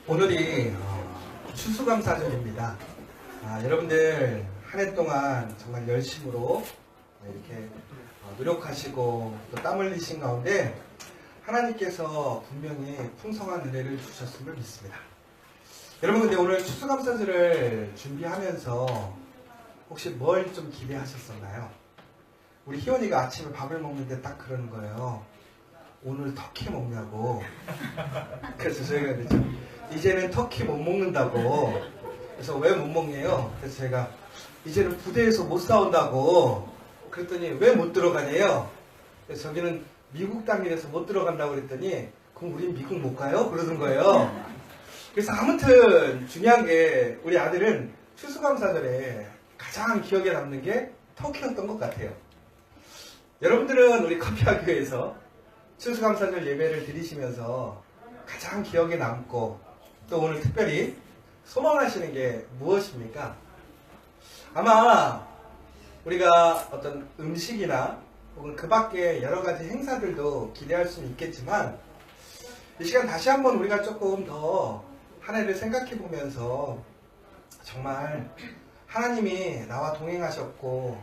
오늘이 추수감사절입니다. 여러분들 한 해 동안 정말 열심으로 이렇게 노력하시고 또 땀 흘리신 가운데 하나님께서 분명히 풍성한 은혜를 주셨음을 믿습니다. 여러분, 근데 오늘 추수감사절을 준비하면서 혹시 뭘 좀 기대하셨었나요? 우리 희원이가 아침에 밥을 먹는데 딱 그러는 거예요. 오늘 터키 먹냐고. 그래서 저희가 그랬죠. 이제는 터키 못 먹는다고. 그래서 왜 못 먹냐요? 그래서 제가 이제는 부대에서 못 싸운다고. 그랬더니 왜 못 들어가냐요? 그래서 저기는 미국 땅이라서 못 들어간다고 그랬더니 그럼 우린 미국 못 가요? 그러는 거예요. 그래서 아무튼 중요한 게 우리 아들은 추수감사절에 가장 기억에 남는 게 터키였던 것 같아요. 여러분들은 우리 커피와 교회에서 추수감사절 예배를 드리시면서 가장 기억에 남고 또 오늘 특별히 소망하시는 게 무엇입니까? 아마 우리가 어떤 음식이나 혹은 그 밖에 여러 가지 행사들도 기대할 수는 있겠지만 이 시간 다시 한번 우리가 조금 더 한 해를 생각해 보면서 정말 하나님이 나와 동행하셨고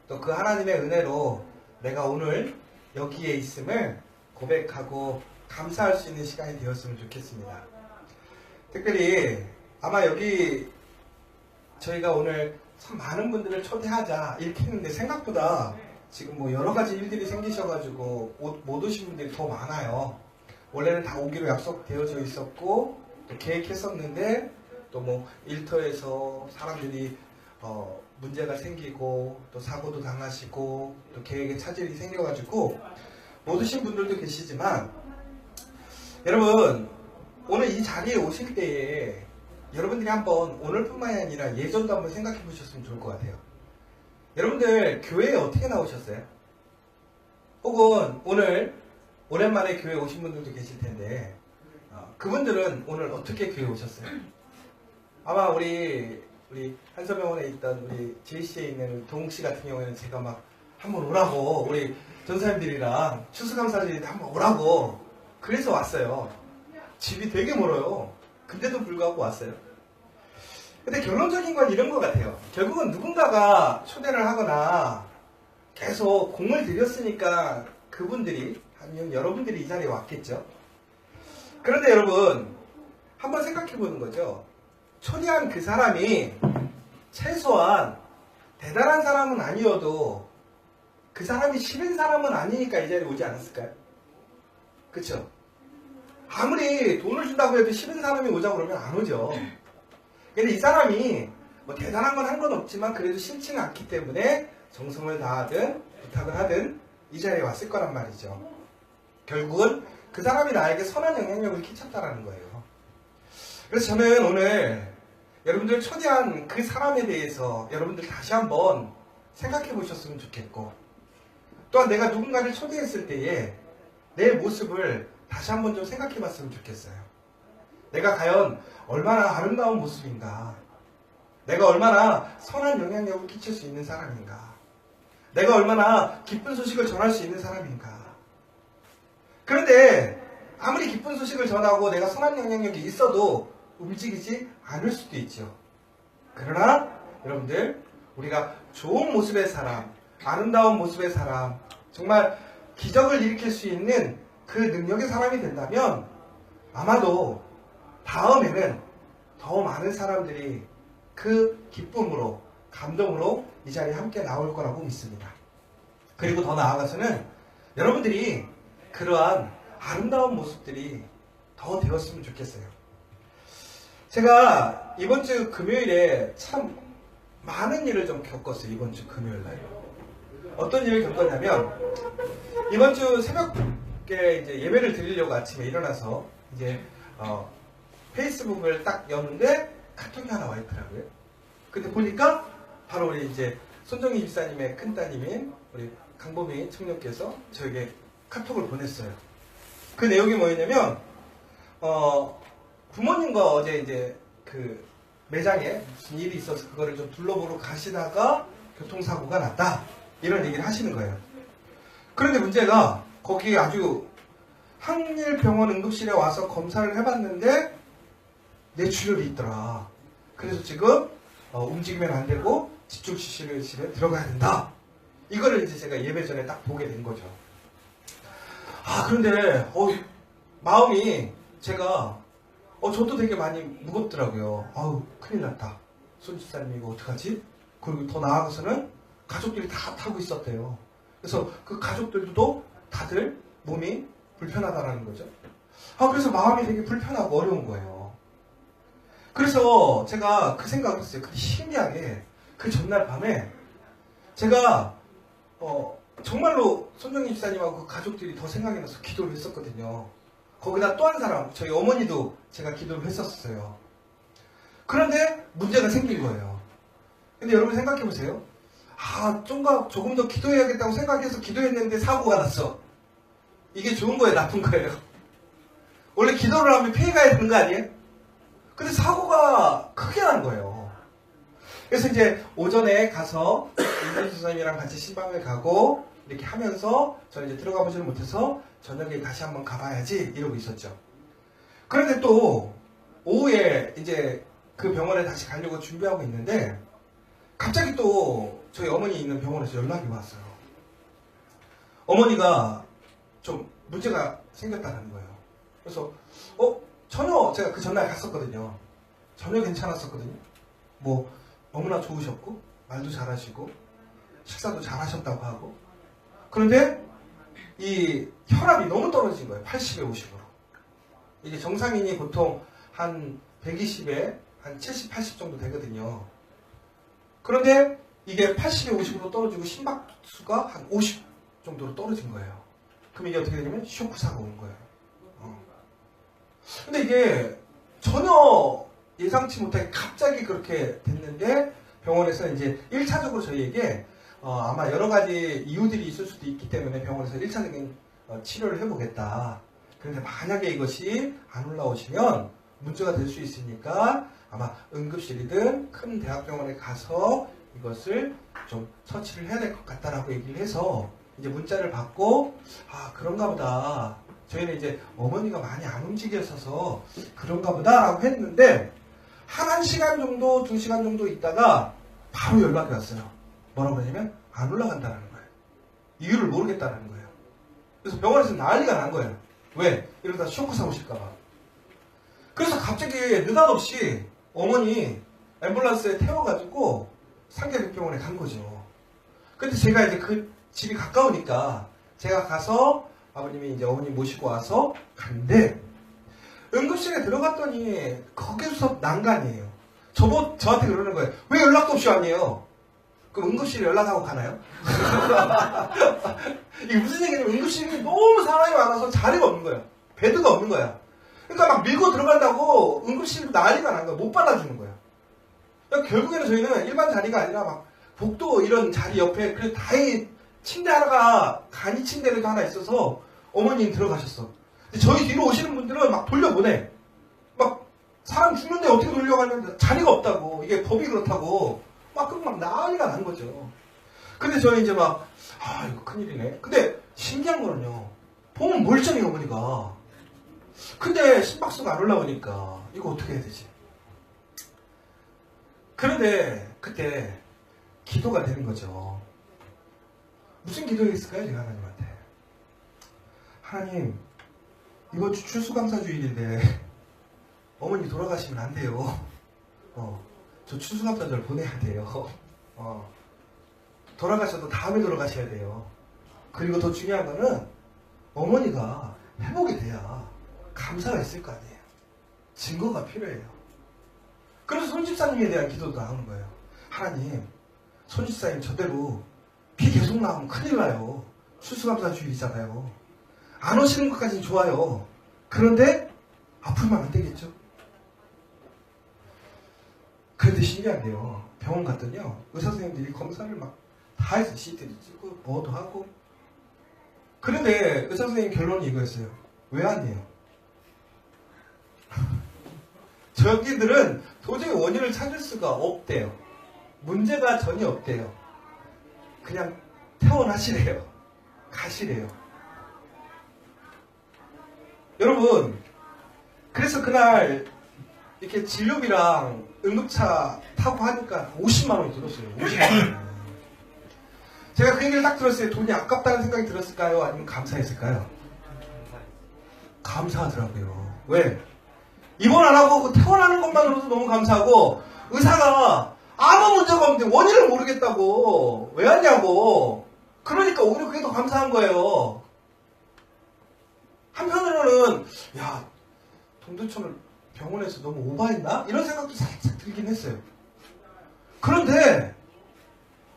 또 그 하나님의 은혜로 내가 오늘 여기에 있음을 고백하고 감사할 수 있는 시간이 되었으면 좋겠습니다. 특별히 아마 여기 저희가 오늘 참 많은 분들을 초대하자 이렇게 했는데 생각보다 지금 뭐 여러 가지 일들이 생기셔가지고 못 오신 분들이 더 많아요. 원래는 다 오기로 약속되어져 있었고 또 계획했었는데 또 뭐 일터에서 사람들이 문제가 생기고 또 사고도 당하시고 또 계획에 차질이 생겨가지고 못 오신 분들도 계시지만 여러분 오늘 이 자리에 오실 때에 여러분들이 한번 오늘뿐만이 아니라 예전도 한번 생각해 보셨으면 좋을 것 같아요. 여러분들 교회에 어떻게 나오셨어요? 혹은 오늘 오랜만에 교회에 오신 분들도 계실 텐데 그분들은 오늘 어떻게 교회에 오셨어요? 아마 우리 한서병원에 있던 우리 JC에 있는 동욱씨 같은 경우에는 제가 막 한번 오라고 우리 전사님들이랑 추수감사절인데 한번 오라고 그래서 왔어요. 집이 되게 멀어요. 근데도 불구하고 왔어요. 근데 결론적인 건 이런 것 같아요. 결국은 누군가가 초대를 하거나 계속 공을 들였으니까 그분들이 아니면 여러분들이 이 자리에 왔겠죠. 그런데 여러분 한번 생각해 보는 거죠. 초대한 그 사람이 최소한 대단한 사람은 아니어도 그 사람이 싫은 사람은 아니니까 이 자리에 오지 않았을까요? 그쵸? 아무리 돈을 준다고 해도 싫은 사람이 오자고 그러면 안 오죠. 근데 이 사람이 뭐 대단한 건 한 건 없지만 그래도 싫지는 않기 때문에 정성을 다하든 부탁을 하든 이 자리에 왔을 거란 말이죠. 결국은 그 사람이 나에게 선한 영향력을 끼쳤다라는 거예요. 그래서 저는 오늘 여러분들 초대한 그 사람에 대해서 여러분들 다시 한번 생각해 보셨으면 좋겠고 또한 내가 누군가를 초대했을 때에 내 모습을 다시 한번 좀 생각해 봤으면 좋겠어요. 내가 과연 얼마나 아름다운 모습인가? 내가 얼마나 선한 영향력을 끼칠 수 있는 사람인가? 내가 얼마나 기쁜 소식을 전할 수 있는 사람인가? 그런데 아무리 기쁜 소식을 전하고 내가 선한 영향력이 있어도 움직이지 않을 수도 있죠. 그러나 여러분들 우리가 좋은 모습의 사람, 아름다운 모습의 사람, 정말 기적을 일으킬 수 있는 그 능력의 사람이 된다면 아마도 다음에는 더 많은 사람들이 그 기쁨으로 감동으로 이 자리에 함께 나올 거라고 믿습니다. 그리고 더 나아가서는 여러분들이 그러한 아름다운 모습들이 더 되었으면 좋겠어요. 제가 이번 주 금요일에 참 많은 일을 좀 겪었어요. 이번 주 금요일 날 어떤 일을 겪었냐면 이번 주 새벽에 이제 예배를 드리려고 아침에 일어나서 이제 페이스북을 딱 여는데 카톡이 하나 와 있더라고요. 근데 보니까 바로 우리 이제 손정희 집사님의 큰 따님인 우리 강보미 청년께서 저에게 카톡을 보냈어요. 그 내용이 뭐였냐면 부모님과 어제 이제 그 매장에 무슨 일이 있어서 그거를 좀 둘러보러 가시다가 교통사고가 났다 이런 얘기를 하시는 거예요. 그런데 문제가 거기 아주 항일병원 응급실에 와서 검사를 해봤는데 뇌출혈이 있더라. 그래서 지금 움직이면 안 되고 집중실에 들어가야 된다. 이거를 이제 제가 예배 전에 딱 보게 된 거죠. 그런데 마음이 제가 저도 되게 많이 무겁더라고요. 큰일 났다. 손 집사님 이거 어떡하지? 그리고 더 나아가서는 가족들이 다 타고 있었대요. 그래서 그 가족들도 다들 몸이 불편하다라는 거죠. 그래서 마음이 되게 불편하고 어려운 거예요. 그래서 제가 그 생각을 했어요. 근데 신기하게 그 전날 밤에 제가 정말로 손정희 집사님하고 그 가족들이 더 생각이 나서 기도를 했었거든요. 거기다 또 한 사람, 저희 어머니도 제가 기도를 했었어요. 그런데 문제가 생긴 거예요. 근데 여러분 생각해 보세요. 조금 더 기도해야겠다고 생각해서 기도했는데 사고가 났어. 이게 좋은 거예요, 나쁜 거예요? 원래 기도를 하면 피해가야 되는 거 아니에요? 근데 사고가 크게 난 거예요. 그래서 이제 오전에 가서 임찬수 선생님이랑 같이 신방을 가고 이렇게 하면서 저는 이제 들어가 보지는 못해서 저녁에 다시 한번 가봐야지 이러고 있었죠. 그런데 또 오후에 이제 그 병원에 다시 가려고 준비하고 있는데 갑자기 또 저희 어머니 있는 병원에서 연락이 왔어요. 어머니가 좀 문제가 생겼다는 거예요. 그래서 전혀 제가 그 전날 갔었거든요. 전혀 괜찮았었거든요. 뭐 너무나 좋으셨고 말도 잘하시고 식사도 잘하셨다고 하고 그런데 이 혈압이 너무 떨어진 거예요. 80에 50으로. 이게 정상인이 보통 한 120에 한 70, 80 정도 되거든요. 그런데 이게 80에 50으로 떨어지고 심박수가 한 50 정도로 떨어진 거예요. 그럼 이게 어떻게 되냐면 쇼크사가 온 거예요. 근데 이게 전혀 예상치 못하게 갑자기 그렇게 됐는데 병원에서 이제 1차적으로 저희에게 아마 여러 가지 이유들이 있을 수도 있기 때문에 병원에서 1차적인 치료를 해보겠다. 그런데 만약에 이것이 안 올라오시면 문제가 될 수 있으니까 아마 응급실이든 큰 대학병원에 가서 이것을 좀 처치를 해야 될 것 같다라고 얘기를 해서 이제 문자를 받고 그런가 보다. 저희는 이제 어머니가 많이 안 움직였어서 그런가 보다라고 했는데 한 1시간 정도, 2시간 정도 있다가 바로 연락이 왔어요. 뭐라고 하냐면 안 올라간다는 거예요. 이유를 모르겠다는 거예요. 그래서 병원에서 난리가 난 거예요. 왜? 이러다 쇼크 사고 오실까봐. 그래서 갑자기 느닷없이 어머니 앰뷸런스에 태워가지고 상계백병원에 간 거죠. 근데 제가 이제 그 집이 가까우니까 제가 가서 아버님이 이제 어머니 모시고 와서 갔는데 응급실에 들어갔더니 거기서 난간이에요. 저한테 그러는 거예요. 왜 연락도 없이 왔니요? 그럼 응급실에 연락하고 가나요? 이게 무슨 얘기냐면 응급실이 너무 사람이 많아서 자리가 없는 거예요. 베드가 없는 거야. 그러니까 막 밀고 들어간다고 응급실 난리가 난 거야. 못 받아주는 거야. 그러니까 결국에는 저희는 일반 자리가 아니라 막 복도 이런 자리 옆에 그래도 다행히 침대 하나가 간이 침대라도 하나 있어서 어머님 들어가셨어. 근데 저희 뒤로 오시는 분들은 막 돌려보내. 막 사람 죽는데 어떻게 돌려가는데 자리가 없다고. 이게 법이 그렇다고. 막 난리가 난 거죠. 근데 저희 이제 막 이거 큰일이네. 근데 신기한 거는요. 보면 멀쩡해요 어머니가. 근데 심박수가 안 올라오니까 이거 어떻게 해야 되지? 그런데 그때 기도가 되는 거죠. 무슨 기도했을까요? 제가 하나님한테. 하나님, 이번 주 추수감사주일인데 어머니 돌아가시면 안 돼요. 저 추수감사절 보내야 돼요. 돌아가셔도 다음에 돌아가셔야 돼요. 그리고 더 중요한 거는 어머니가 회복이 돼야 감사가 있을 거 아니에요. 증거가 필요해요. 그래서 손집사님에 대한 기도도 나오는 거예요. 하나님, 손집사님 저대로 피 계속 나오면 큰일 나요. 추수감사주일이잖아요. 안 오시는 것까지는 좋아요. 그런데 아프면 안 되겠죠? 그런데 신기한데요. 병원 갔더니요. 의사 선생님들이 검사를 막 다 해서 CT도 찍고 뭐도 하고. 그런데 의사 선생님 결론이 이거였어요. 왜 안 돼요? 저기들은 도저히 원인을 찾을 수가 없대요. 문제가 전혀 없대요. 그냥 퇴원하시래요. 가시래요. 여러분, 그래서 그날 이렇게 진료비랑 응급차 타고 하니까 50만 원이 들었어요. 50만 원. 제가 그 얘기를 딱 들었을 때 돈이 아깝다는 생각이 들었을까요? 아니면 감사했을까요? 감사하더라고요. 왜? 입원 안 하고 퇴원하는 것만으로도 너무 감사하고, 의사가 아무 문제가 없는데 원인을 모르겠다고 왜 왔냐고. 그러니까 오히려 그게 더 감사한 거예요. 한편으로는 야, 동두천을 병원에서 너무 오버했나? 이런 생각도 살짝 들긴 했어요. 그런데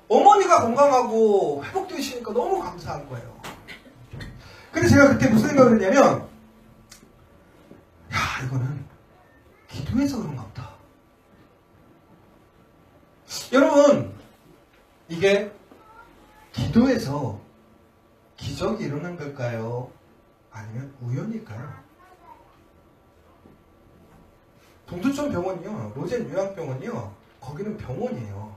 어머니가 건강하고 회복되시니까 너무 감사한 거예요. 근데 제가 그때 무슨 생각을 했냐면, 야, 이거는 기도해서 그런가 보다. 여러분, 이게 기도해서 기적이 일어난 걸까요? 아니면 우연일까요? 동두천 병원이요, 로젠 요양병원이요, 거기는 병원이에요.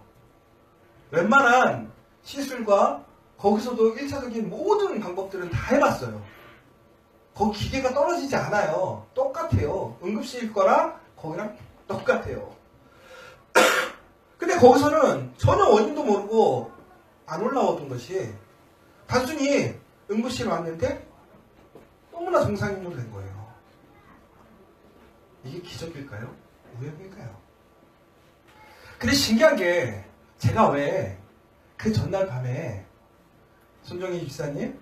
웬만한 시술과 거기서도 1차적인 모든 방법들은 다 해봤어요. 거기 기계가 떨어지지 않아요. 똑같아요. 응급실 거랑 거기랑 똑같아요. 근데 거기서는 전혀 원인도 모르고 안 올라오던 것이 단순히 응급실 왔는데 너무나 정상인으로 된 거예요. 이게 기적일까요? 우연일까요? 근데 신기한 게, 제가 왜 그 전날 밤에 손정희 집사님,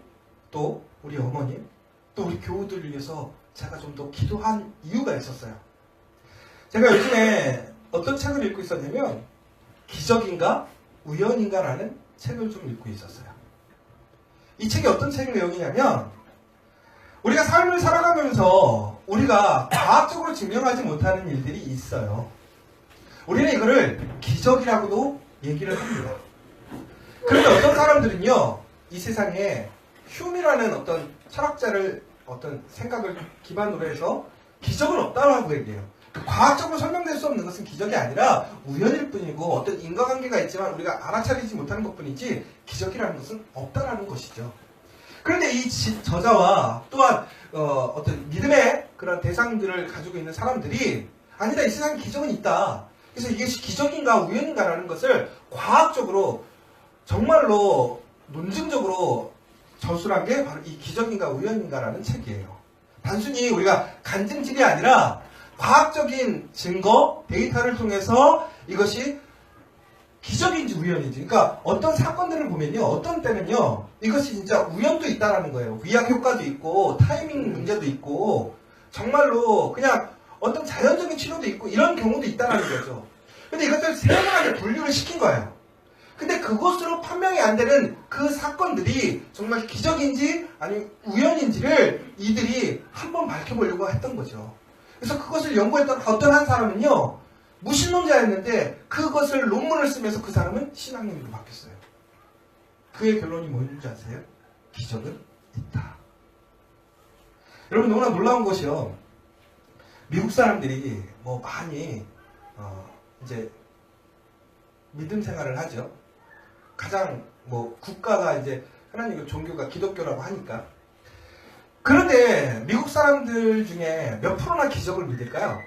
또 우리 어머님, 또 우리 교우들을 위해서 제가 좀 더 기도한 이유가 있었어요. 제가 요즘에 어떤 책을 읽고 있었냐면, 기적인가 우연인가 라는 책을 좀 읽고 있었어요. 이 책이 어떤 책 내용이냐면, 우리가 삶을 살아가면서 우리가 과학적으로 증명하지 못하는 일들이 있어요. 우리는 이거를 기적이라고도 얘기를 합니다. 그런데 어떤 사람들은요, 이 세상에 휴미라는 어떤 철학자를 어떤 생각을 기반으로 해서 기적은 없다고 얘기해요. 과학적으로 설명될 수 없는 것은 기적이 아니라 우연일 뿐이고, 어떤 인과관계가 있지만 우리가 알아차리지 못하는 것뿐이지 기적이라는 것은 없다라는 것이죠. 그런데 이 저자와 또한 어떤 믿음의 그런 대상들을 가지고 있는 사람들이, 아니다, 이 세상에 기적은 있다, 그래서 이게 기적인가 우연인가라는 것을 과학적으로 정말로 논증적으로 저술한 게 바로 이 기적인가 우연인가라는 책이에요. 단순히 우리가 간증질이 아니라 과학적인 증거, 데이터를 통해서 이것이 기적인지 우연인지, 그러니까 어떤 사건들을 보면요, 어떤 때는요, 이것이 진짜 우연도 있다라는 거예요. 위약 효과도 있고 타이밍 문제도 있고 정말로 그냥 어떤 자연적인 치료도 있고 이런 경우도 있다라는 거죠. 근데 이것들 세밀하게 분류를 시킨 거예요. 근데 그것으로 판명이 안 되는 그 사건들이 정말 기적인지 아니면 우연인지를 이들이 한번 밝혀보려고 했던 거죠. 그래서 그것을 연구했던 어떤 한 사람은요, 무신론자였는데 그것을 논문을 쓰면서 그 사람은 신앙인으로 바뀌었어요. 그의 결론이 뭐였는지 아세요? 기적은 있다. 여러분, 너무나 놀라운 것이요, 미국 사람들이 뭐 많이 이제 믿음 생활을 하죠. 가장 뭐 국가가 이제 하나님의 종교가 기독교라고 하니까. 그런데 미국 사람들 중에 몇 프로나 기적을 믿을까요?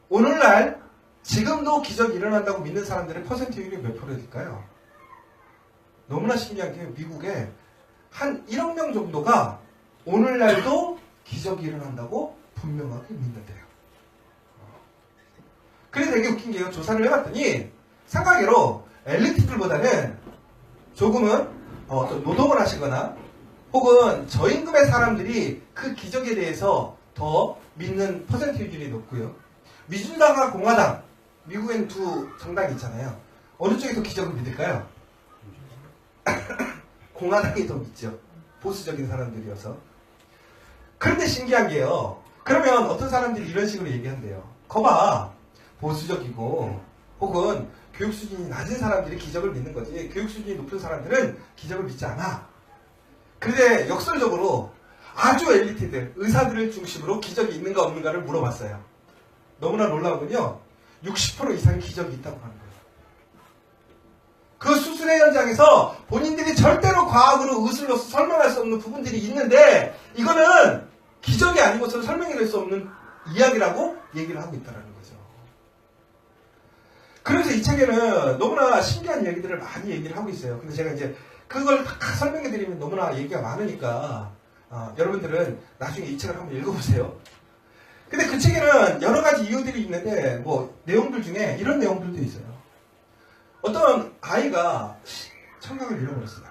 오늘날 지금도 기적이 일어난다고 믿는 사람들의 퍼센트율이 몇 프로일까요? 너무나 신기한 게, 미국에 한 1억 명 정도가 오늘날도 기적이 일어난다고 분명하게 믿는데요. 그래서 되게 웃긴 게요, 조사를 해봤더니 생각외로 엘리트들보다는 조금은 어떤 노동을 하시거나 혹은 저임금의 사람들이 그 기적에 대해서 더 믿는 퍼센트율이 높고요. 민주당과 공화당, 미국엔 두 정당이 있잖아요. 어느 쪽이 더 기적을 믿을까요? 공화당이 더 믿죠. 보수적인 사람들이어서. 그런데 신기한 게요, 그러면 어떤 사람들이 이런 식으로 얘기한대요. 거봐, 보수적이고 혹은 교육 수준이 낮은 사람들이 기적을 믿는 거지, 교육 수준이 높은 사람들은 기적을 믿지 않아. 그런데 역설적으로 아주 엘리트들, 의사들을 중심으로 기적이 있는가 없는가를 물어봤어요. 너무나 놀라운군요. 60% 이상의 기적이 있다고 하는 거예요. 그 수술의 현장에서 본인들이 절대로 과학으로 의술로서 설명할 수 없는 부분들이 있는데, 이거는 기적이 아닌 것으로 설명해낼 수 없는 이야기라고 얘기를 하고 있다는 거예요. 거죠. 그래서 이 책에는 너무나 신기한 얘기들을 많이 얘기를 하고 있어요. 근데 제가 이제 그걸 다 설명해 드리면 너무나 얘기가 많으니까 여러분들은 나중에 이 책을 한번 읽어보세요. 근데 그 책에는 여러 가지 이유들이 있는데 뭐 내용들 중에 이런 내용들도 있어요. 어떤 아이가 청각을 잃어버렸어요.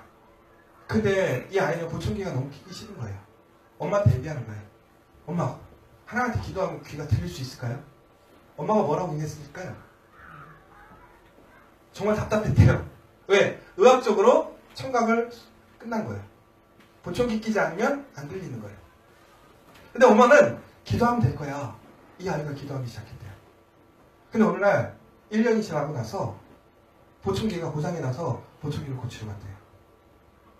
근데 이 아이는 보청기가 너무 끼기 싫은 거예요. 엄마한테 얘기하는 거예요. 엄마, 하나님한테 기도하면 귀가 들릴 수 있을까요? 엄마가 뭐라고 얘기했을까요? 정말 답답했대요. 왜? 의학적으로 청각을 끝난 거예요. 보청기 끼지 않으면 안 들리는 거예요. 근데 엄마는 기도하면 될 거야. 이 아이가 기도하기 시작했대요. 근데 어느 날 1년이 지나고 나서 보청기가 고장이 나서 보청기를 고치러 갔대요.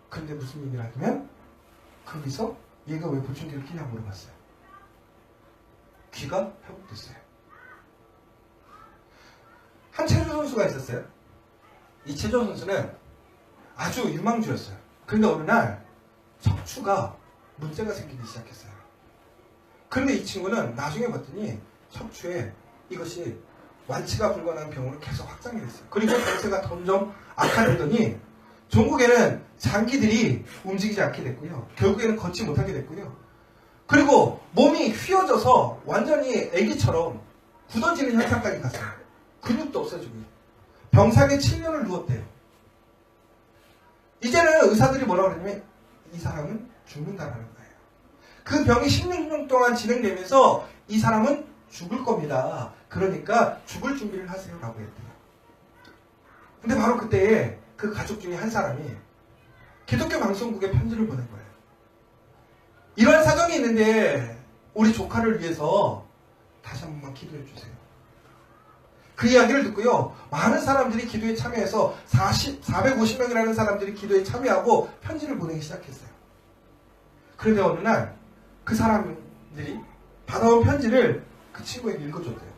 근데 무슨 얘기를 하냐면 거기서 얘가 왜 보청기를 끼냐고 물어봤어요. 귀가 회복됐어요. 한 체조 선수가 있었어요. 이 체조 선수는 아주 유망주였어요. 그런데 어느 날 척추가 문제가 생기기 시작했어요. 그런데 이 친구는 나중에 봤더니 척추에 이것이 완치가 불가능한 병으로 계속 확장이 됐어요. 그리고 상태가 점점 악화되더니 종국에는 장기들이 움직이지 않게 됐고요. 결국에는 걷지 못하게 됐고요. 그리고 몸이 휘어져서 완전히 애기처럼 굳어지는 현상까지 갔어요. 근육도 없어지고 병상에 7년을 누웠대요. 이제는 의사들이 뭐라고 그러냐면 이 사람은 죽는다라는 거예요. 그 병이 16년 동안 진행되면서 이 사람은 죽을 겁니다. 그러니까 죽을 준비를 하세요 라고 했대요. 근데 바로 그때에 그 가족 중에 한 사람이 기독교 방송국에 편지를 보낸 거예요. 이런 사정이 있는데 우리 조카를 위해서 다시 한 번만 기도해 주세요. 그 이야기를 듣고요. 많은 사람들이 기도에 참여해서 450명이라는 사람들이 기도에 참여하고 편지를 보내기 시작했어요. 그런데 어느 날 그 사람들이 받아온 편지를 그 친구에게 읽어줬대요.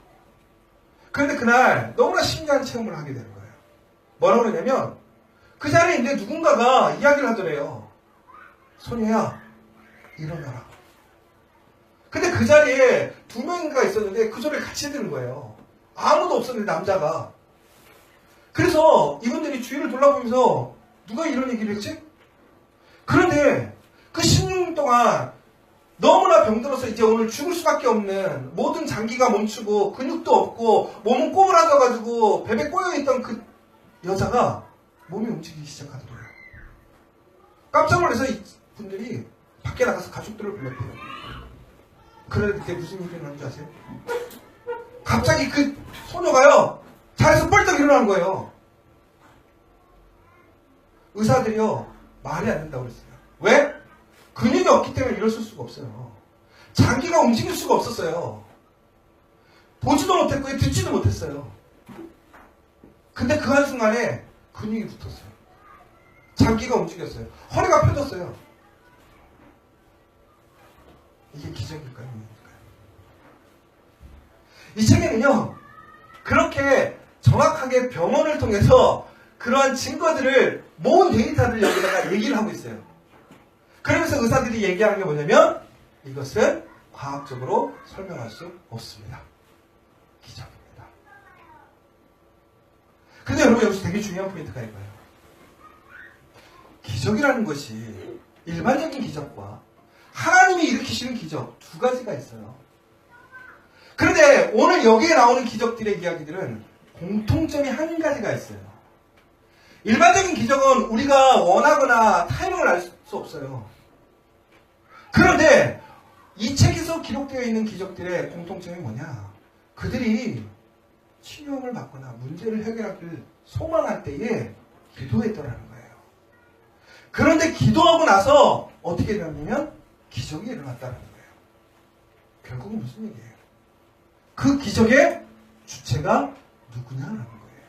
그런데 그날 너무나 신기한 체험을 하게 되는 거예요. 뭐라고 그러냐면 그 자리에 있는데 누군가가 이야기를 하더래요. 소녀야, 일어나라. 근데 그 자리에 2명인가 있었는데 그 소리를 같이 듣는 거예요. 아무도 없었는데 남자가. 그래서 이분들이 주위를 돌아보면서 누가 이런 얘기를 했지? 그런데 그 16년 동안 너무나 병들어서 이제 오늘 죽을 수밖에 없는 모든 장기가 멈추고 근육도 없고 몸은 꼬부라져가지고 뱀에 꼬여있던 그 여자가 몸이 움직이기 시작하더라고요. 깜짝 놀라서 이분들이 밖에 나가서 가족들을 불렀대요. 그런데 그때 무슨 일이 일어난 줄 아세요? 갑자기 그 소녀가요 자리에서 뻘떡 일어나는 거예요. 의사들이요 말이 안 된다고 그랬어요. 왜? 근육이 없기 때문에 일어설 수가 없어요. 장기가 움직일 수가 없었어요. 보지도 못했고요 듣지도 못했어요. 근데 그 한순간에 근육이 붙었어요. 장기가 움직였어요. 허리가 펴졌어요. 이게 기적일까요? 이 책에는요 그렇게 정확하게 병원을 통해서 그러한 증거들을 모은 데이터를 여기다가 얘기를 하고 있어요. 그러면서 의사들이 얘기하는 게 뭐냐면 이것은 과학적으로 설명할 수 없습니다. 기적입니다. 근데 여러분 여기서 되게 중요한 포인트가 이거예요. 기적이라는 것이 일반적인 기적과 하나님이 일으키시는 기적 두 가지가 있어요. 그런데 오늘 여기에 나오는 기적들의 이야기들은 공통점이 한 가지가 있어요. 일반적인 기적은 우리가 원하거나 타이밍을 알 수 없어요. 그런데 이 책에서 기록되어 있는 기적들의 공통점이 뭐냐? 그들이 치료를 받거나 문제를 해결하길 소망할 때에 기도했더라는 거예요. 그런데 기도하고 나서 어떻게 일어났냐면 기적이 일어났다는 거예요. 결국은 무슨 얘기예요? 그 기적의 주체가 누구냐라는 거예요.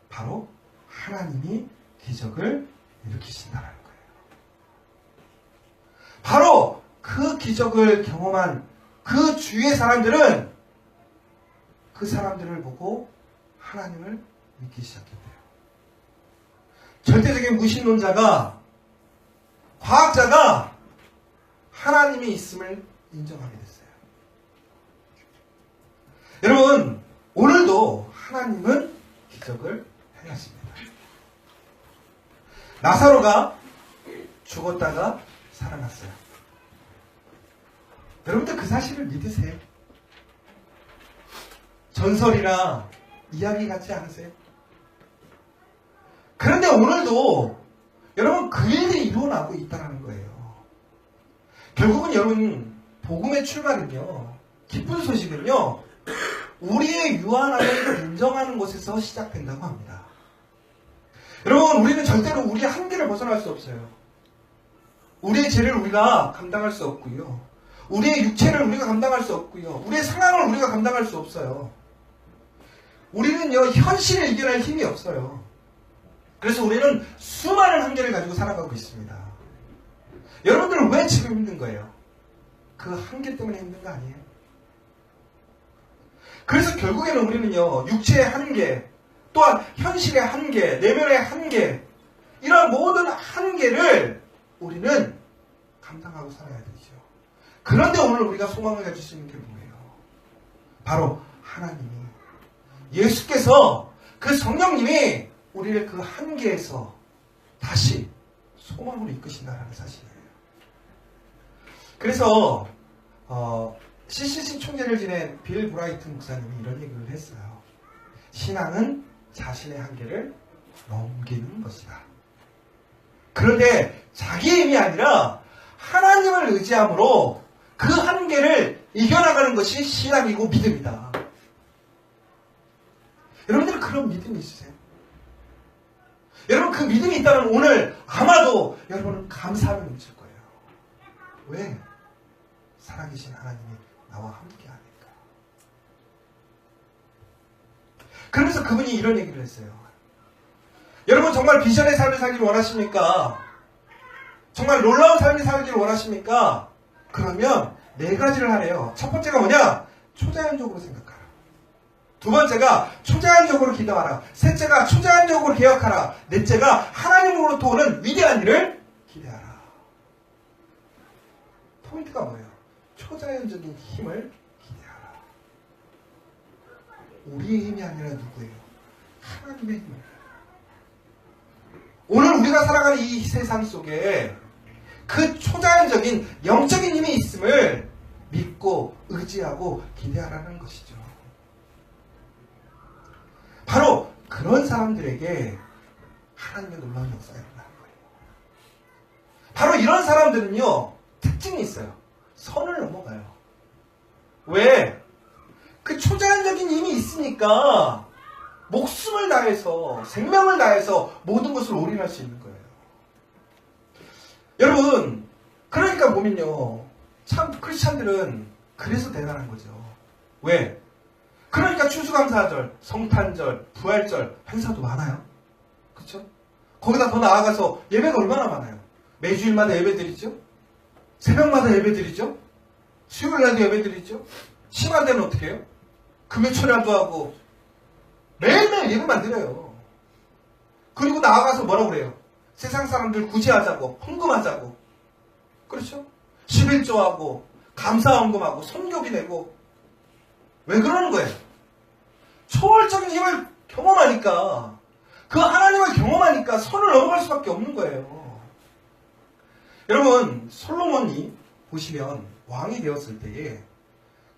바로 하나님이 기적을 일으키신다는 거예요. 바로 그 기적을 경험한 그 주위의 사람들은 그 사람들을 보고 하나님을 믿기 시작했대요. 절대적인 무신론자가 과학자가 하나님이 있음을 인정하게 됐어요. 여러분, 오늘도 하나님은 기적을 행하십니다. 나사로가 죽었다가 살아났어요. 여러분들 그 사실을 믿으세요? 전설이나 이야기 같지 않으세요? 그런데 오늘도 여러분 그 일이 일어나고 있다는 거예요. 결국은 여러분 복음의 출발은요, 기쁜 소식은요, 우리의 유한함을 인정하는 곳에서 시작된다고 합니다. 여러분, 우리는 절대로 우리의 한계를 벗어날 수 없어요. 우리의 죄를 우리가 감당할 수 없고요. 우리의 육체를 우리가 감당할 수 없고요. 우리의 상황을 우리가 감당할 수 없어요. 우리는요, 현실을 이겨낼 힘이 없어요. 그래서 우리는 수많은 한계를 가지고 살아가고 있습니다. 여러분들은 왜 지금 힘든 거예요? 그 한계 때문에 힘든 거 아니에요? 그래서 결국에는 우리는요, 육체의 한계, 또한 현실의 한계, 내면의 한계, 이런 모든 한계를 우리는 감당하고 살아야 되죠. 그런데 오늘 우리가 소망을 가질 수 있는 게 뭐예요? 바로 하나님이, 예수께서, 그 성령님이 우리를 그 한계에서 다시 소망으로 이끄신다는 사실이에요. 그래서 CCC 총재를 지낸 빌 브라이튼 목사님이 이런 얘기를 했어요. 신앙은 자신의 한계를 넘기는 것이다. 그런데 자기의 힘이 아니라 하나님을 의지함으로 그 한계를 이겨나가는 것이 신앙이고 믿음이다. 여러분들 그런 믿음이 있으세요? 여러분 그 믿음이 있다면 오늘 아마도 여러분은 감사함을 넘칠 거예요. 왜? 살아계신 하나님이 나와 함께 하니까. 그러면서 그분이 이런 얘기를 했어요. 여러분 정말 비전의 삶을 살기를 원하십니까? 정말 놀라운 삶을 살기를 원하십니까? 그러면 4가지를 하래요. 첫 번째가 뭐냐? 초자연적으로 생각하라. 두 번째가 초자연적으로 기도하라. 셋째가 초자연적으로 개혁하라. 넷째가 하나님으로부터 오는 위대한 일을 기대하라. 포인트가 뭐예요? 초자연적인 힘을 기대하라. 우리의 힘이 아니라 누구예요? 하나님의 힘을. 오늘 우리가 살아가는 이 세상 속에 그 초자연적인 영적인 힘이 있음을 믿고 의지하고 기대하라는 것이죠. 바로 그런 사람들에게 하나님의 놀라운 역사가 일어나는 거예요. 바로 이런 사람들은요, 특징이 있어요. 선을 넘어가요. 왜? 그 초자연적인 힘이 있으니까 목숨을 다해서, 생명을 다해서 모든 것을 올인할 수 있는 거예요. 여러분, 그러니까 보면요, 참 크리스찬들은 그래서 대단한 거죠. 왜? 그러니까 추수감사절, 성탄절, 부활절 행사도 많아요. 그렇죠? 거기다 더 나아가서 예배가 얼마나 많아요. 매주일마다 예배 드리죠. 새벽마다 예배 드리죠. 수요일날도 예배 드리죠. 심한 데는 어떻게 해요? 금요초날도 하고 매일매일 예배만 드려요. 그리고 나아가서 뭐라고 그래요? 세상 사람들 구제하자고, 헌금하자고. 그렇죠? 11조하고 감사헌금하고 선교비 내고. 왜 그러는 거예요? 초월적인 힘을 경험하니까, 그 하나님을 경험하니까 선을 넘어갈 수밖에 없는 거예요. 여러분, 솔로몬이 보시면 왕이 되었을 때에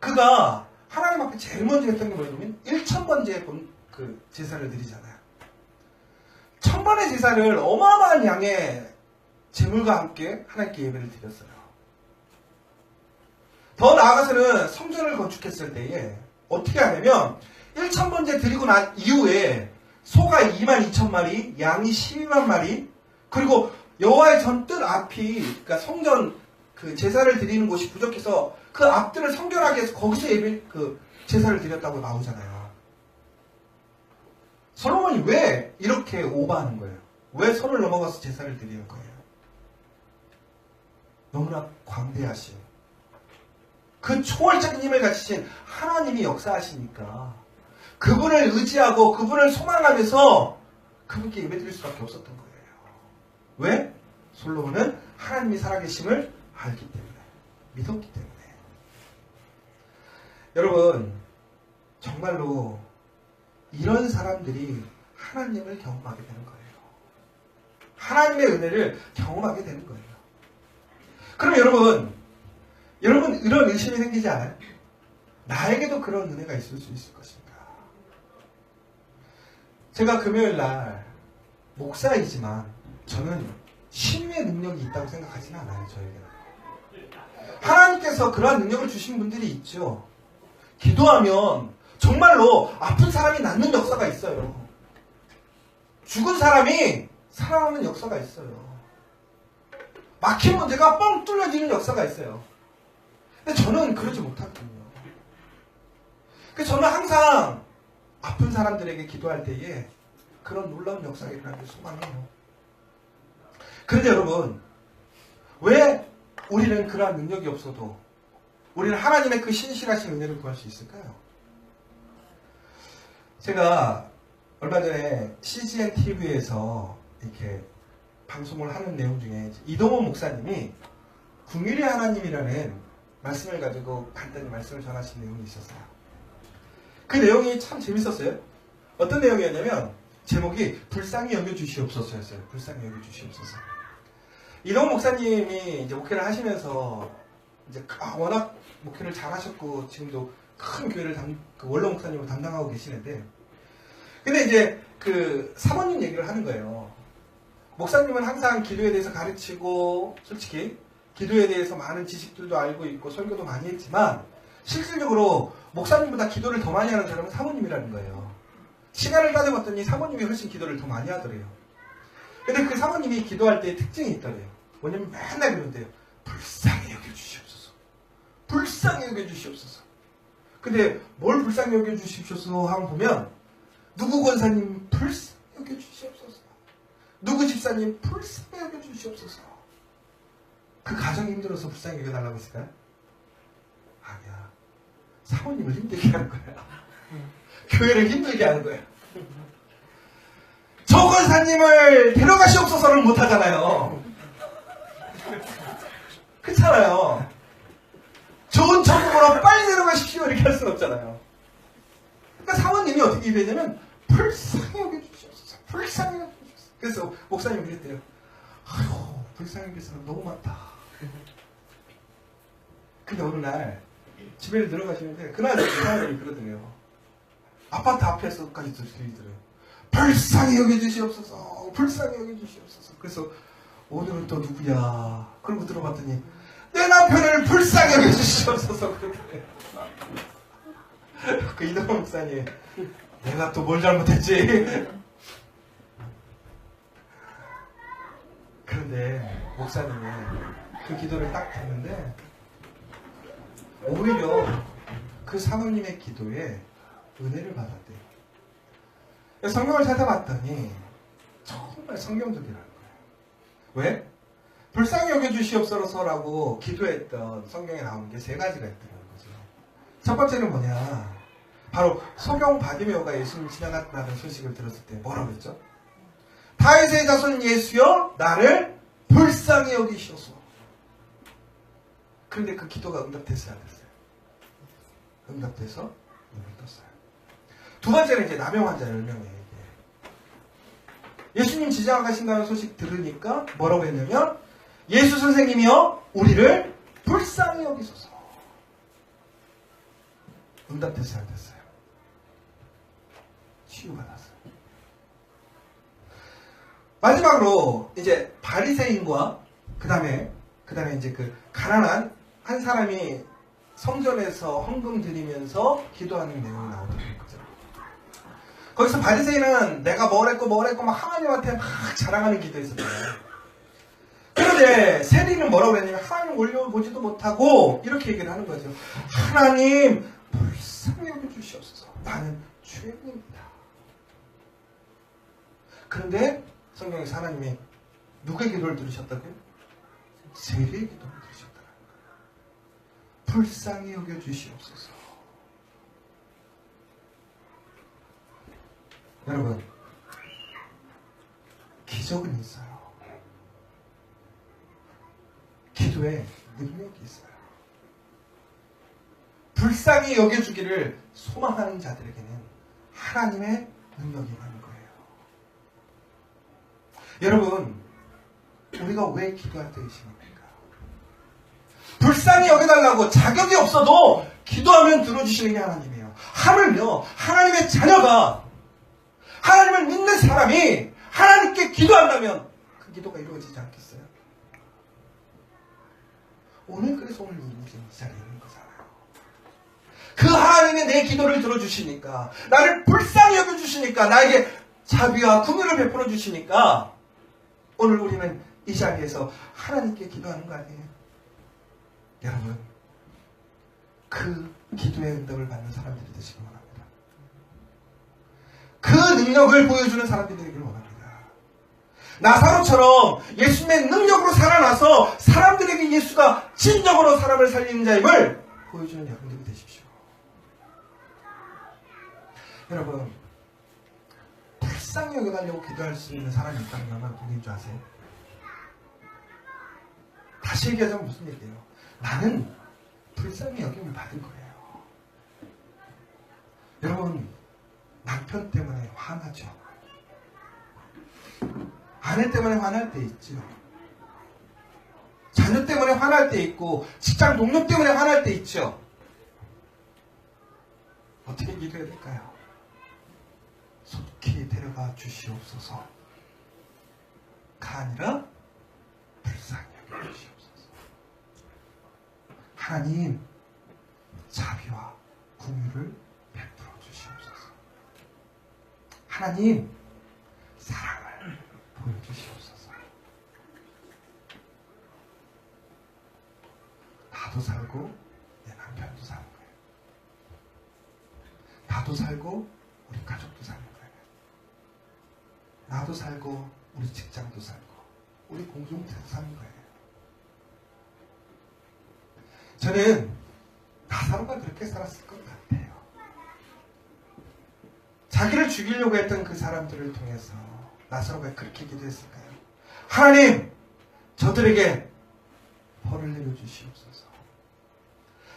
그가 하나님 앞에 제일 먼저 했던 게 뭐냐면 1000번째 그 제사를 드리잖아요. 1000번의 제사를 어마어마한 양의 제물과 함께 하나님께 예배를 드렸어요. 더 나아가서는 성전을 건축했을 때에 어떻게 하냐면 1000번째 드리고 난 이후에 소가 22,000마리, 양이 12만 마리, 그리고 여호와의 전뜰 앞이, 그러니까 성전 그 제사를 드리는 곳이 부족해서 그 앞들을 성결하게 해서 거기서 제사를 드렸다고 나오잖아요. 솔로몬이 왜 이렇게 오버하는 거예요? 왜 선을 넘어가서 제사를 드리는 거예요? 너무나 광대하신, 그 초월적인 힘을 가지신 하나님이 역사하시니까 그분을 의지하고 그분을 소망하면서 그분께 예배드릴 수밖에 없었던 거예요. 왜? 솔로몬은 하나님이 살아계심을 알기 때문에, 믿었기 때문에. 여러분, 정말로 이런 사람들이 하나님을 경험하게 되는 거예요. 하나님의 은혜를 경험하게 되는 거예요. 그럼 여러분 이런 의심이 생기지 않아요? 나에게도 그런 은혜가 있을 수 있을 것인가? 제가 금요일 날 목사이지만 저는 신유의 능력이 있다고 생각하지는 않아요. 저에게는. 하나님께서 그러한 능력을 주신 분들이 있죠. 기도하면 정말로 아픈 사람이 낫는 역사가 있어요. 죽은 사람이 살아나는 역사가 있어요. 막힌 문제가 뻥 뚫려지는 역사가 있어요. 근데 저는 그러지 못하거든요. 그래서 저는 항상 아픈 사람들에게 기도할 때에 그런 놀라운 역사가 일어나길 소망해요. 그런데 여러분, 왜 우리는 그러한 능력이 없어도 우리는 하나님의 그 신실하신 은혜를 구할 수 있을까요? 제가 얼마 전에 CGN TV에서 이렇게 방송을 하는 내용 중에 이동원 목사님이 긍휼의 하나님이라는 말씀을 가지고 간단히 말씀을 전하신 내용이 있었어요. 그 내용이 참 재밌었어요. 어떤 내용이었냐면 제목이 불쌍히 여겨주시옵소서였어요. 불쌍히 여겨주시옵소서. 이동원 목사님이 이제 목회를 하시면서 이제 워낙 목회를 잘하셨고 지금도 큰 교회를 원로 목사님으로 담당하고 계시는데, 근데 이제 그 사모님 얘기를 하는 거예요. 목사님은 항상 기도에 대해서 가르치고 솔직히 기도에 대해서 많은 지식들도 알고 있고 설교도 많이 했지만 실질적으로 목사님보다 기도를 더 많이 하는 사람은 사모님이라는 거예요. 시간을 따져봤더니 사모님이 훨씬 기도를 더 많이 하더래요. 근데 그 사모님이 기도할 때 특징이 있더래요. 뭐냐면 맨날 그런데요. 불쌍히 여겨주시옵소서. 불쌍히 여겨주시옵소서. 근데 뭘 불쌍히 여겨주시옵소서 하고 보면 누구 권사님 불쌍히 여겨주시옵소서. 누구 집사님 불쌍히 여겨주시옵소서. 그 가정이 힘들어서 불쌍히 여겨달라고 했을까요? 아니야. 사모님을 힘들게 하는 거야. 교회를 힘들게 하는 거야. 저 권사님을 데려가시옵소서를 못하잖아요. 그렇잖아요. 좋은 천국으로 빨리 데려가십시오 이렇게 할 수는 없잖아요. 그러니까 사모님이 어떻게 입으냐면 불쌍히 여겨주시옵소서. 불쌍히 여겨주시옵소서. 그래서 목사님이 그랬대요. 아휴, 불쌍히 여길 사람 너무 많다. 근데 어느 날 집에 들어가시는데 그날 사람들이 그러더래요. 아파트 앞에서까지 들리더래요. 불쌍히 여겨주시옵소서. 불쌍히 여겨주시옵소서. 그래서 오늘은 또 누구야? 그러고 들어봤더니 내 남편을 불쌍히 여겨주시옵소서. 그러더래요. 그 이동원 목사님, 내가 또 뭘 잘못했지? 그런데 목사님이 그 기도를 딱 했는데 오히려 그 사모님의 기도에 은혜를 받았대요. 성경을 찾아봤더니 정말 성경적이라는 거예요. 왜? 불쌍히 여겨주시옵소서라고 기도했던 성경에 나오는 게 세 가지가 있더라는 거죠. 첫 번째는 뭐냐? 바로 소경 바디메오가 예수님 지나갔다는 소식을 들었을 때 뭐라고 했죠? 다윗의 자손 예수여 나를 불쌍히 여기시옵소서. 그런데 그 기도가 응답됐어요, 안 됐어요? 응답돼서 눈을 떴어요. 두 번째는 이제 남의 환자 10명이에요. 예수님 지나가신다는 소식 들으니까 뭐라고 했냐면 예수 선생님이여 우리를 불쌍히 여기소서. 응답됐어요, 안 됐어요? 치유받았어요. 마지막으로 이제 바리새인과 그 다음에 이제 그 가난한 한 사람이 성전에서 헌금 드리면서 기도하는 내용이 나오더라고요. 거기서 바리새인은 내가 뭘 했고 막 하나님한테 막 자랑하는 기도했었잖아요. 그런데 세리는 뭐라고 했냐면 하나님 올려보지도 못하고 이렇게 얘기를 하는 거죠. 하나님 불쌍히 여겨주시옵소서. 나는 죄인입니다. 그런데 성경에서 하나님이 누구의 기도를 들으셨다고요? 세리의 기도를 들으셨다는 거예요. 불쌍히 여겨주시옵소서. 여러분, 기적은 있어요. 기도에 능력이 있어요. 불쌍히 여겨주기를 소망하는 자들에게는 하나님의 능력이 임하는 거예요. 여러분, 우리가 왜 기도할 때 의심합니까? 불쌍히 여겨달라고 자격이 없어도 기도하면 들어주시는 게 하나님이에요. 하물며 하나님의 자녀가, 하나님을 믿는 사람이 하나님께 기도한다면 그 기도가 이루어지지 않겠어요? 그래서 오늘 우리는 지금 이 자리에 있는 거잖아요. 그 하나님이 내 기도를 들어주시니까, 나를 불쌍히 여겨주시니까, 나에게 자비와 긍휼을 베풀어 주시니까 오늘 우리는 이 자리에서 하나님께 기도하는 거 아니에요? 여러분, 그 기도의 응답을 받는 사람들이 되시길 원합니다. 그 능력을 보여주는 사람들이 되기를 원합니다. 나사로처럼 예수님의 능력으로 살아나서 사람들에게 예수가 진정으로 사람을 살리는 자임을 보여주는 여러분들이 되십시오. 여러분, 불쌍히 여겨달라고 기도할 수 있는 사람이 있다면 얼마나 복인 줄 아세요? 다시 얘기하자면 무슨 얘기예요? 나는 불쌍히 여김을 받은 거예요. 여러분, 남편 때문에 화나죠? 아내 때문에 화날 때 있죠. 자녀 때문에 화날 때 있고 직장 동료 때문에 화날 때 있죠. 어떻게 기도해야 될까요? 속히 데려가 주시옵소서가 아니라 불쌍히 여겨 주시옵소서. 하나님, 자비와 긍휼을 베풀어 주시옵소서. 하나님, 사랑을 보여주시옵소서. 나도 살고 내 남편도 사는 거예요. 나도 살고 우리 가족도 사는 거예요. 나도 살고 우리 직장도 살고 우리 공동체도 사는 거예요. 저는 나사로가 그렇게 살았을 것 같아요. 자기를 죽이려고 했던 그 사람들을 통해서 나사로가 그렇게 기도했을까요? 하나님, 저들에게 벌을 내려주시옵소서.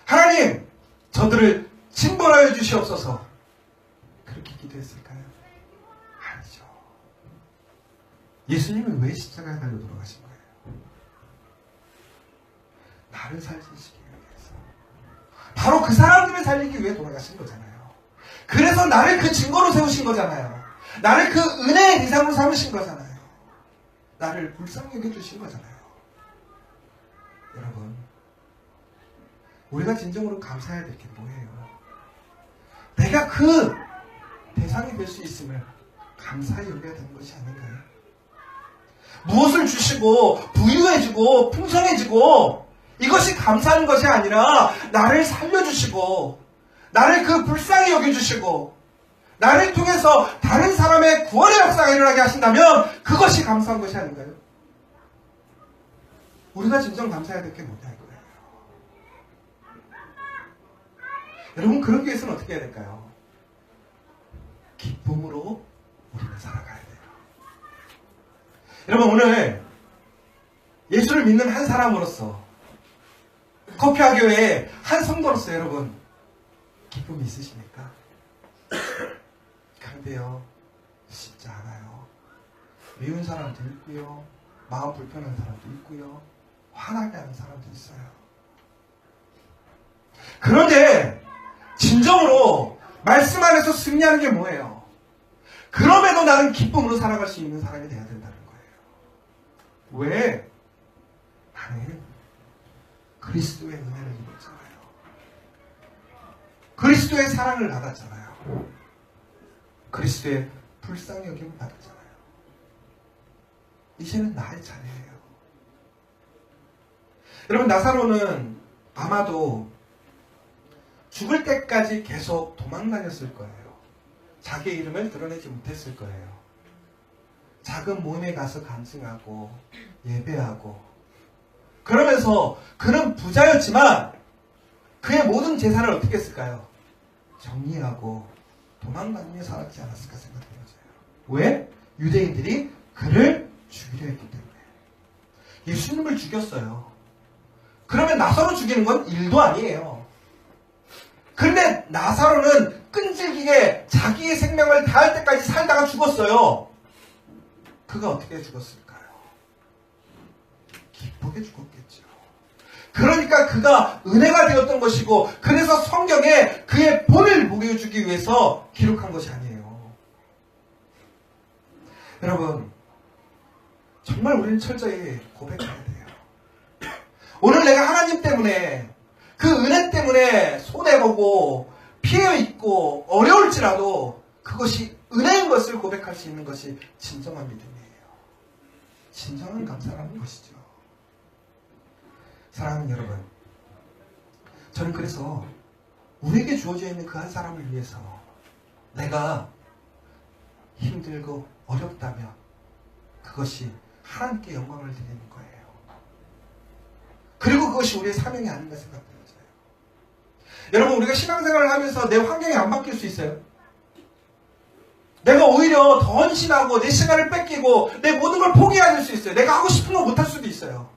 하나님, 저들을 징벌하여 주시옵소서. 그렇게 기도했을까요? 아니죠. 예수님은 왜 십자가에 달려 돌아가신 거예요? 나를 살리시기 위해서. 바로 그 사람들을 살리기 위해 돌아가신 거잖아요. 그래서 나를 그 증거로 세우신 거잖아요. 나를 그 은혜의 대상으로 삼으신 거잖아요. 나를 불쌍히 여겨주신 거잖아요. 여러분, 우리가 진정으로 감사해야 될 게 뭐예요? 내가 그 대상이 될 수 있음을 감사히 여겨야 되는 것이 아닌가요? 무엇을 주시고 부유해지고 풍성해지고 이것이 감사하는 것이 아니라 나를 살려주시고 나를 그 불쌍히 여겨주시고 나를 통해서 다른 사람의 구원의 역사가 일어나게 하신다면 그것이 감사한 것이 아닌가요? 우리가 진정 감사해야 될 게 뭐냐 이거예요. 여러분, 그러기 위해서는 어떻게 해야 될까요? 기쁨으로 우리는 살아가야 돼요. 여러분, 오늘 예수를 믿는 한 사람으로서 커피학교의 한 성도로서 여러분 기쁨이 있으십니까? 그런데요, 쉽지 않아요. 미운 사람도 있고요, 마음 불편한 사람도 있고요, 화나게 하는 사람도 있어요. 그런데 진정으로 말씀 안에서 승리하는 게 뭐예요? 그럼에도 나는 기쁨으로 살아갈 수 있는 사람이 돼야 된다는 거예요. 왜? 나는 그리스도의 은혜를 입었잖아요. 그리스도의 사랑을 받았잖아요. 그리스도의 불쌍히 여김을 받았잖아요. 이제는 나의 차례예요. 여러분, 나사로는 아마도 죽을 때까지 계속 도망다녔을 거예요. 자기의 이름을 드러내지 못했을 거예요. 작은 모임에 가서 간증하고 예배하고 그러면서 그는 부자였지만 그의 모든 재산을 어떻게 했을까요? 정리하고 도망다니며 살았지 않았을까 생각해보세요. 왜? 유대인들이 그를 죽이려 했기 때문에. 예수님을 죽였어요. 그러면 나사로 죽이는 건 일도 아니에요. 그런데 나사로는 끈질기게 자기의 생명을 다할 때까지 살다가 죽었어요. 그가 어떻게 죽었을까요? 기쁘게 죽었겠죠. 그러니까 그가 은혜가 되었던 것이고, 그래서 성경에 그의 본을 보여주기 위해서 기록한 것이 아니에요. 여러분, 정말 우리는 철저히 고백해야 돼요. 오늘 내가 하나님 때문에, 그 은혜 때문에 손해보고 피해있고 어려울지라도 그것이 은혜인 것을 고백할 수 있는 것이 진정한 믿음이에요. 진정한 감사라는 것이죠. 사랑하는 여러분, 저는 그래서 우리에게 주어져 있는 그 한 사람을 위해서 내가 힘들고 어렵다면 그것이 하나님께 영광을 드리는 거예요. 그리고 그것이 우리의 사명이 아닌가 생각되어져요. 여러분, 우리가 신앙생활을 하면서 내 환경이 안 바뀔 수 있어요. 내가 오히려 더 헌신하고 내 시간을 뺏기고 내 모든 걸 포기해야 될 수 있어요. 내가 하고 싶은 거 못할 수도 있어요.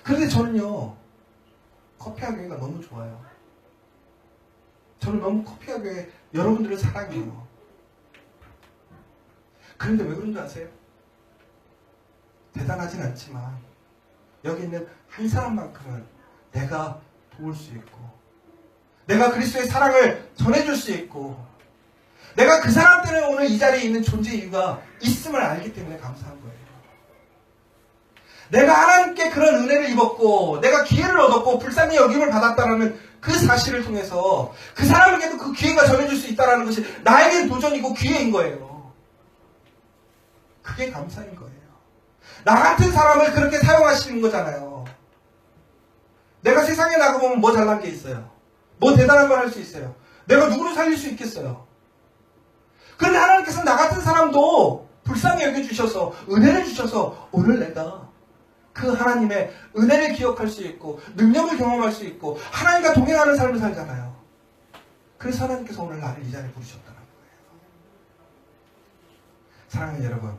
그런데 저는요, 커피아 교회가 너무 좋아요. 저는 너무 커피아 교회 여러분들을 사랑해요. 그런데 왜 그런 줄 아세요? 대단하진 않지만 여기 있는 한 사람만큼은 내가 도울 수 있고, 내가 그리스도의 사랑을 전해줄 수 있고, 내가 그 사람 때문에 오늘 이 자리에 있는 존재 이유가 있음을 알기 때문에 감사한 거예요. 내가 하나님께 그런 은혜를 입었고, 내가 기회를 얻었고, 불쌍히 여김을 받았다는 그 사실을 통해서 그 사람에게도 그 기회가 전해줄 수 있다는 것이 나에겐 도전이고 기회인 거예요. 그게 감사인 거예요. 나 같은 사람을 그렇게 사용하시는 거잖아요. 내가 세상에 나가보면 뭐 잘난 게 있어요? 뭐 대단한 걸 할 수 있어요? 내가 누구를 살릴 수 있겠어요? 그런데 하나님께서 나 같은 사람도 불쌍히 여겨주셔서 은혜를 주셔서 오늘 내가 그 하나님의 은혜를 기억할 수 있고 능력을 경험할 수 있고 하나님과 동행하는 삶을 살잖아요. 그래서 하나님께서 오늘 나를 이 자리에 부르셨다는 거예요. 사랑하는 여러분,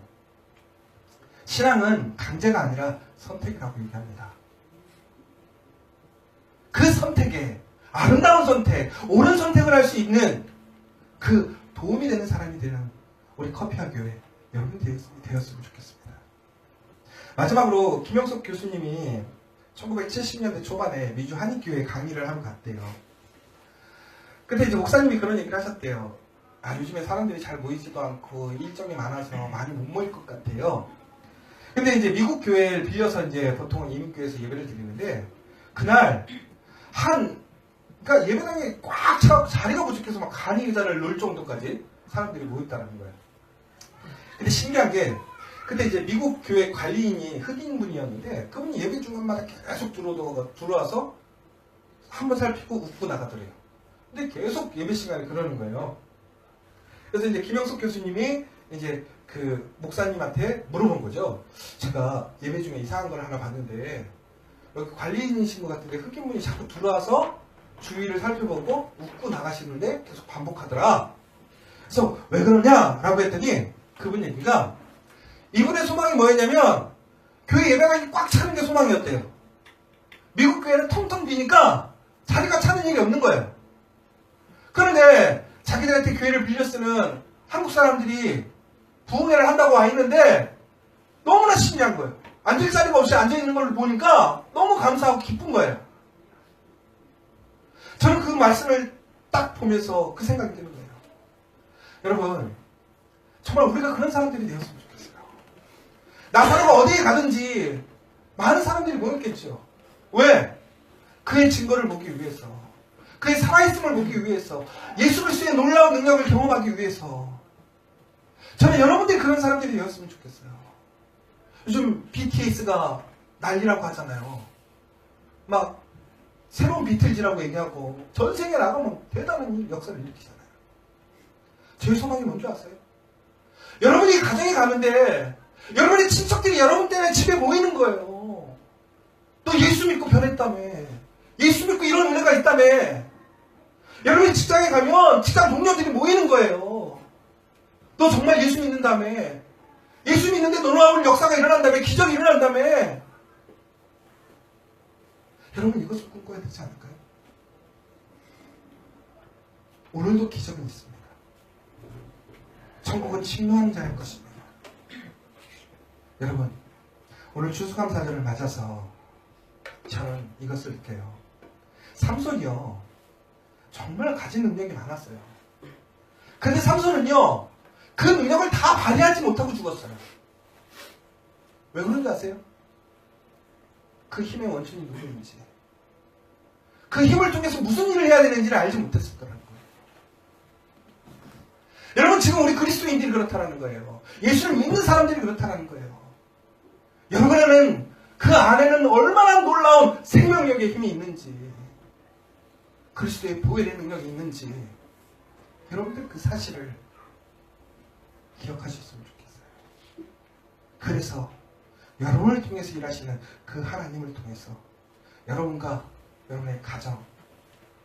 신앙은 강제가 아니라 선택이라고 얘기합니다. 그 선택에 아름다운 선택, 옳은 선택을 할 수 있는 그 도움이 되는 사람이 되는 우리 커피아 교회 여러분이 되었으면 좋겠습니다. 마지막으로 김영석 교수님이 1970년대 초반에 미주 한인교회 강의를 하러 갔대요. 근데 이제 목사님이 그런 얘기를 하셨대요. 요즘에 사람들이 잘 모이지도 않고 일정이 많아서 많이 못 모일 것 같아요. 근데 이제 미국 교회를 빌려서 이제 보통은 이민교회에서 예배를 드리는데, 그날 그러니까 예배당에 꽉 차고 자리가 부족해서 막 간이 의자를 놓을 정도까지 사람들이 모였다는 거예요. 근데 신기한 게, 근데 이제 미국 교회 관리인이 흑인 분이었는데, 그분이 예배 중간마다 계속 들어와서 한번 살피고 웃고 나가더래요. 근데 계속 예배 시간에 그러는 거예요. 그래서 이제 김영석 교수님이 이제 그 목사님한테 물어본 거죠. 제가 예배 중에 이상한 걸 하나 봤는데, 여기 관리인이신 것 같은데 흑인분이 자꾸 들어와서 주위를 살펴보고 웃고 나가시는데 계속 반복하더라. 그래서 왜 그러냐라고 했더니 그분 얘기가, 이분의 소망이 뭐였냐면 교회 예배당이 꽉 차는 게 소망이었대요. 미국 교회는 텅텅 비니까 자리가 차는 일이 없는 거예요. 그런데 자기들한테 교회를 빌려 쓰는 한국 사람들이 부흥회를 한다고 와 있는데 너무나 신기한 거예요. 앉을 자리가 없이 앉아있는 걸 보니까 너무 감사하고 기쁜 거예요. 저는 그 말씀을 딱 보면서 그 생각이 드는 거예요. 여러분, 정말 우리가 그런 사람들이 되었으면 좋겠어요. 나사로가 어디에 가든지 많은 사람들이 모였겠죠. 왜? 그의 증거를 보기 위해서, 그의 살아있음을 보기 위해서, 예수 그리스도의 놀라운 능력을 경험하기 위해서. 저는 여러분들이 그런 사람들이 되었으면 좋겠어요. 요즘 BTS가 난리라고 하잖아요. 막 새로운 비틀즈라고 얘기하고 전 세계에 나가면 대단한 역사를 일으키잖아요. 제 소망이 뭔지 아세요? 여러분이 가정에 가는데 여러분의 친척들이 여러분 때문에 집에 모이는 거예요. 너 예수 믿고 변했다며, 예수 믿고 이런 은혜가 있다며. 여러분이 직장에 가면 직장 동료들이 모이는 거예요. 너 정말 예수 믿는다며, 예수 믿는데 놀라운 역사가 일어난다며, 기적이 일어난다며. 여러분, 이것을 꿈꿔야 되지 않을까요? 오늘도 기적은 있습니다. 천국은 침노하는 자일 것입니다. 여러분, 오늘 추수감사절을 맞아서 저는 이것을 느껴요. 삼손이요, 정말 가진 능력이 많았어요. 근데 삼손은요, 그 능력을 다 발휘하지 못하고 죽었어요. 왜 그런지 아세요? 그 힘의 원천이 누구인지, 그 힘을 통해서 무슨 일을 해야 되는지를 알지 못했을 거라는 거예요. 여러분, 지금 우리 그리스도인들이 그렇다는 거예요. 예수를 믿는 사람들이 그렇다는 거예요. 여러분에는 그 안에는 얼마나 놀라운 생명력의 힘이 있는지, 그리스도의 보혈의 능력이 있는지, 여러분들 그 사실을 기억하셨으면 좋겠어요. 그래서 여러분을 통해서 일하시는 그 하나님을 통해서 여러분과 여러분의 가정,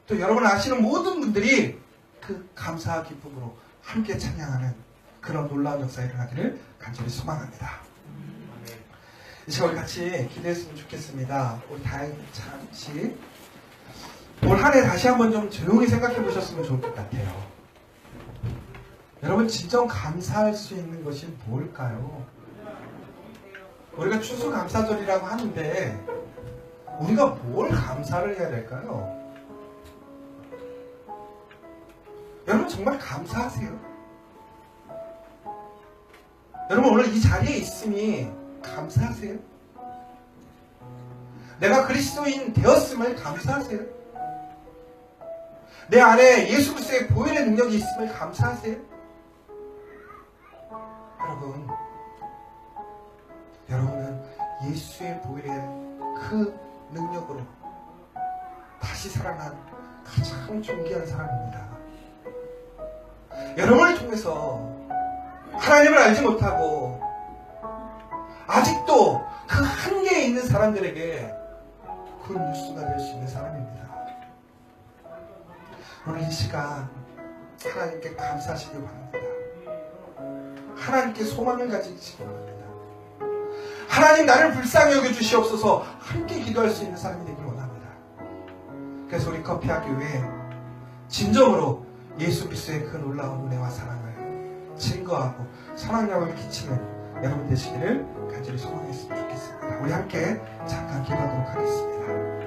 또 여러분 아시는 모든 분들이 그 감사와 기쁨으로 함께 찬양하는 그런 놀라운 역사가 일어나기를 간절히 소망합니다. 이 시간 우리 같이 기도했으면 좋겠습니다. 우리 다행히 잠시 올 한 해 다시 한번 좀 조용히 생각해 보셨으면 좋을 것 같아요. 여러분, 진정 감사할 수 있는 것이 뭘까요? 우리가 추수감사절이라고 하는데 우리가 뭘 감사를 해야 될까요? 여러분, 정말 감사하세요? 여러분, 오늘 이 자리에 있음이 감사하세요? 내가 그리스도인 되었음을 감사하세요? 내 안에 예수 그리스도의 보혈의 능력이 있음을 감사하세요? 여러분은 예수의 보혈의 그 능력으로 다시 살아난 가장 존귀한 사람입니다. 여러분을 통해서 하나님을 알지 못하고 아직도 그 한계에 있는 사람들에게 그 뉴스가 될 수 있는 사람입니다. 오늘 이 시간 하나님께 감사하시기 바랍니다. 하나님께 소망을 가지시기 바랍니다. 하나님, 나를 불쌍히 여겨주시옵소서. 함께 기도할 수 있는 사람이 되길 원합니다. 그래서 우리 커피학교에 진정으로 예수 그리스도의 그 놀라운 은혜와 사랑을 증거하고 선한 끼치는 여러분 되시기를 간절히 소망했으면 좋겠습니다. 우리 함께 잠깐 기도하도록 하겠습니다.